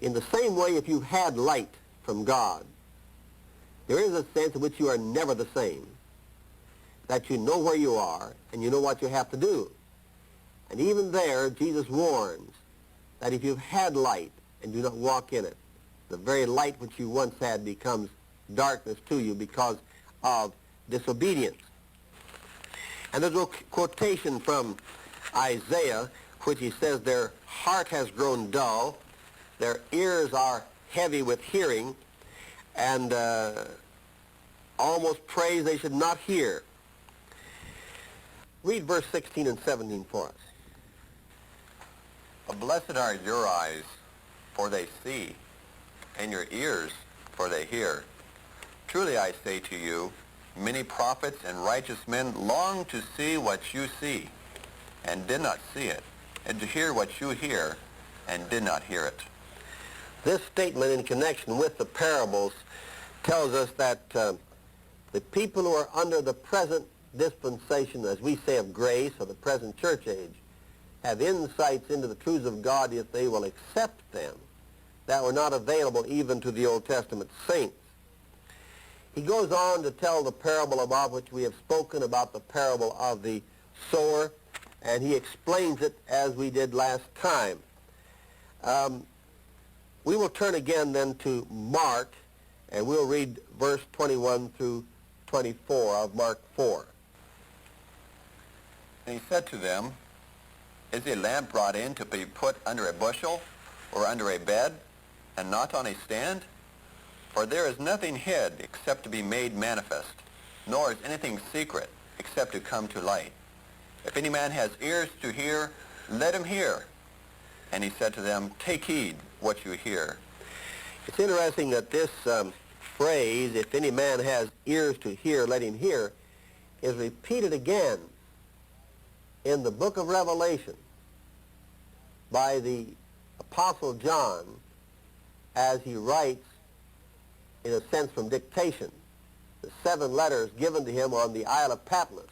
In the same way, if you've had light from God, there is a sense in which you are never the same, that you know where you are and you know what you have to do. And even there, Jesus warns that if you've had light and do not walk in it, the very light which you once had becomes darkness to you because of disobedience. And there's a quotation from Isaiah, which he says, their heart has grown dull, their ears are heavy with hearing, and almost prays they should not hear. Read verse 16 and 17 for us. Blessed are your eyes, for they see, and your ears, for they hear. Truly I say to you, many prophets and righteous men long to see what you see, and did not see it, and to hear what you hear, and did not hear it. This statement in connection with the parables tells us that the people who are under the present dispensation, as we say, of grace, or the present church age, have insights into the truths of God if they will accept them that were not available even to the Old Testament saints. He goes on to tell the parable about which we have spoken, about the parable of the sower, and he explains it as we did last time. We will turn again then to Mark, and we'll read verse 21 through 24 of Mark 4. And he said to them, Is a lamp brought in to be put under a bushel, or under a bed, and not on a stand? For there is nothing hid except to be made manifest, nor is anything secret except to come to light. If any man has ears to hear, let him hear. And he said to them, Take heed what you hear. It's interesting that this phrase, if any man has ears to hear, let him hear, is repeated again in the book of Revelation by the Apostle John as he writes, in a sense from dictation, the 7 letters given to him on the Isle of Patmos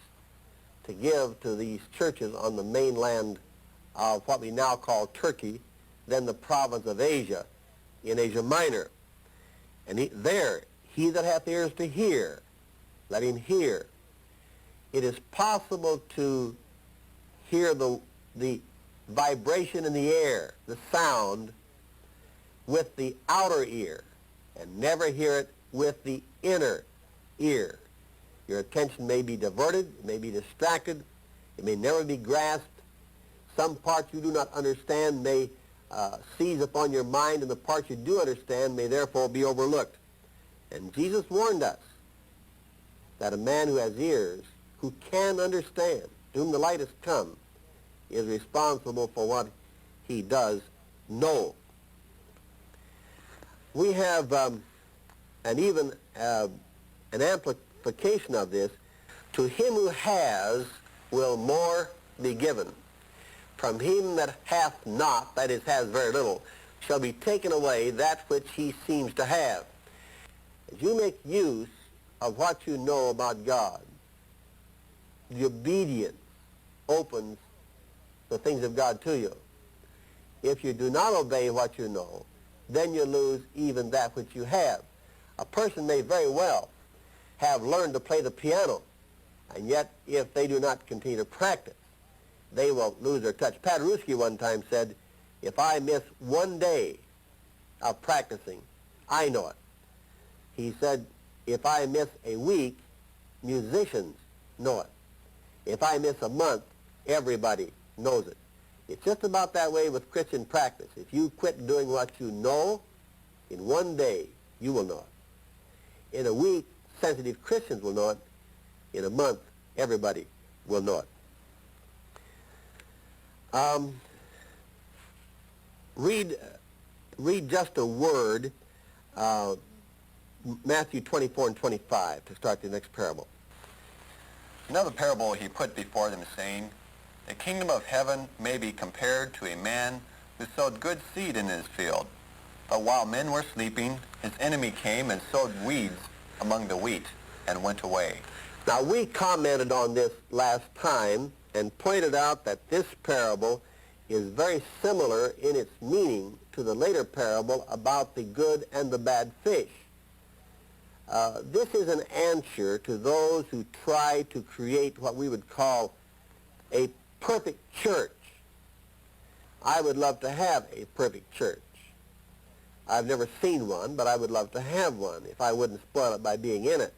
to give to these churches on the mainland of what we now call Turkey, then the province of Asia, in Asia Minor. And he that hath ears to hear, let him hear. It is possible to hear the vibration in the air, the sound, with the outer ear, and never hear it with the inner ear. Your attention may be diverted, it may be distracted, it may never be grasped. Some parts you do not understand may seize upon your mind, and the parts you do understand may therefore be overlooked. And Jesus warned us that a man who has ears, who can understand, to whom the light has come, is responsible for what he does know. We have an amplification of this. To him who has will more be given. From him that hath not, that is, has very little, shall be taken away that which he seems to have. As you make use of what you know about God, the obedience opens the things of God to you. If you do not obey what you know, then you lose even that which you have. A person may very well have learned to play the piano, and yet if they do not continue to practice, they will lose their touch. Paderewski one time said, if I miss one day of practicing, I know it. He said, if I miss a week, musicians know it. If I miss a month, everybody knows it. It's just about that way with Christian practice. If you quit doing what you know, in one day, you will know it. In a week, sensitive Christians will know it. In a month, everybody will know it. Read just a word, Matthew 24 and 25, to start the next parable. Another parable he put before them, saying, The kingdom of heaven may be compared to a man who sowed good seed in his field. But while men were sleeping, his enemy came and sowed weeds among the wheat and went away. Now, we commented on this last time and pointed out that this parable is very similar in its meaning to the later parable about the good and the bad fish. This is an answer to those who try to create what we would call a perfect church. I would love to have a perfect church. I've never seen one, but I would love to have one if I wouldn't spoil it by being in it.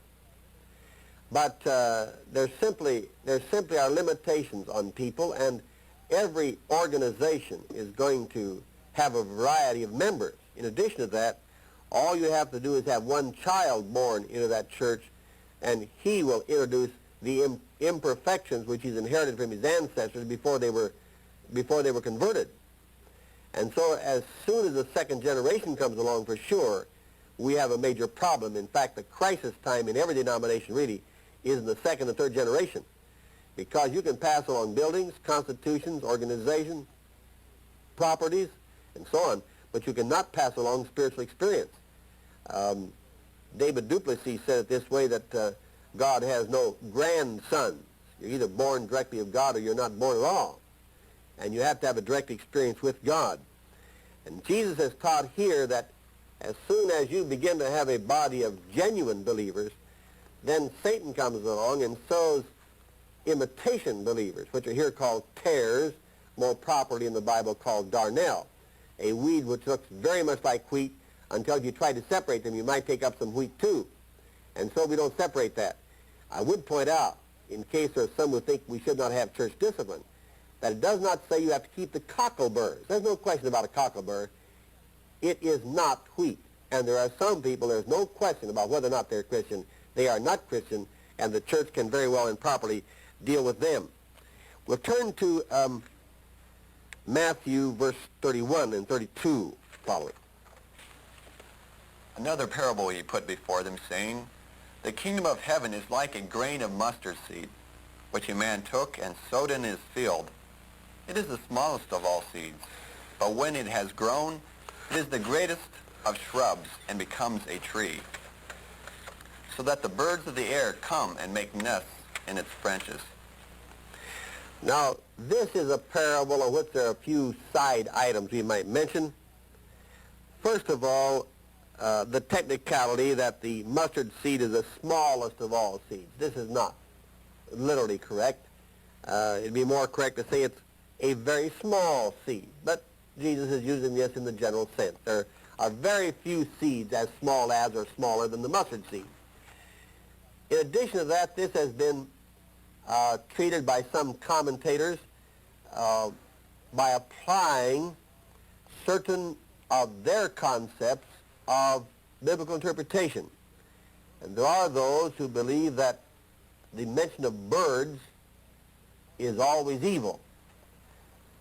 But there simply are limitations on people, and every organization is going to have a variety of members. In addition to that, all you have to do is have one child born into that church, and he will introduce the imperfections which he's inherited from his ancestors before they were converted. And so as soon as the second generation comes along, for sure, we have a major problem. In fact, the crisis time in every denomination really is in the second and third generation, because you can pass along buildings, constitutions, organizations, properties, and so on, but you cannot pass along spiritual experience. David Duplessis said it this way, that God has no grandsons. You're either born directly of God or you're not born at all. And you have to have a direct experience with God. And Jesus has taught here that as soon as you begin to have a body of genuine believers, then Satan comes along and sows imitation believers, which are here called tares, more properly in the Bible called darnel, a weed which looks very much like wheat until if you try to separate them, you might take up some wheat too. And so we don't separate that. I would point out, in case there are some who think we should not have church discipline, that it does not say you have to keep the cockleburs. There's no question about a cocklebur. It is not wheat. And there are some people, there's no question about whether or not they're Christian. They are not Christian, and the church can very well and properly deal with them. We'll turn to Matthew verse 31 and 32 following. Another parable he put before them, saying, "The kingdom of heaven is like a grain of mustard seed, which a man took and sowed in his field. It is the smallest of all seeds, but when it has grown, it is the greatest of shrubs and becomes a tree, so that the birds of the air come and make nests in its branches." Now, this is a parable of which there are a few side items we might mention. First of all, the technicality that the mustard seed is the smallest of all seeds. This is not literally correct. It'd be more correct to say it's a very small seed, but Jesus is using this in the general sense. There are very few seeds as small as or smaller than the mustard seed. In addition to that, this has been treated by some commentators by applying certain of their concepts of biblical interpretation. And there are those who believe that the mention of birds is always evil.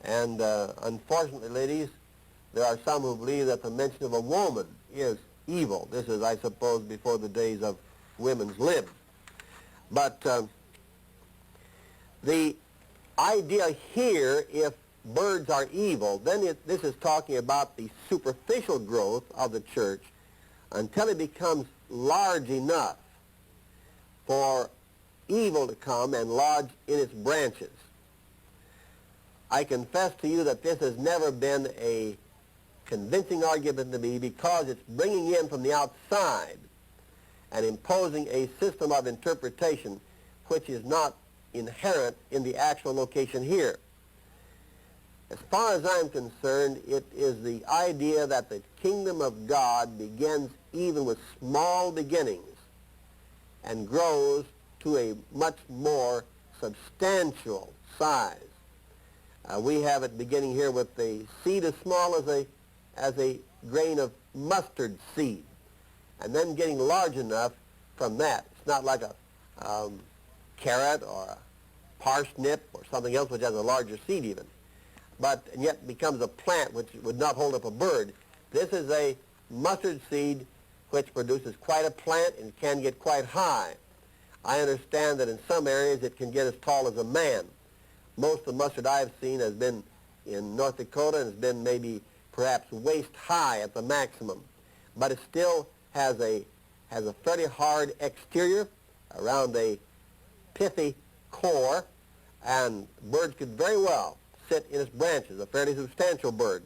And unfortunately, ladies, there are some who believe that the mention of a woman is evil. This is, I suppose, before the days of women's lib. But the idea here, if birds are evil, then this is talking about the superficial growth of the church until it becomes large enough for evil to come and lodge in its branches. I confess to you that this has never been a convincing argument to me, because it's bringing in from the outside and imposing a system of interpretation which is not inherent in the actual location here. As far as I'm concerned, it is the idea that the kingdom of God begins even with small beginnings and grows to a much more substantial size. We have it beginning here with the seed as small as a grain of mustard seed, and then getting large enough from that. It's not like a carrot or a parsnip or something else which has a larger seed even, but and yet becomes a plant which would not hold up a bird. This is a mustard seed which produces quite a plant and can get quite high. I understand that in some areas it can get as tall as a man. Most of the mustard I've seen has been in North Dakota and has been maybe perhaps waist high at the maximum, but it still has a fairly hard exterior around a pithy core, and birds could very well sit in its branches, a fairly substantial bird.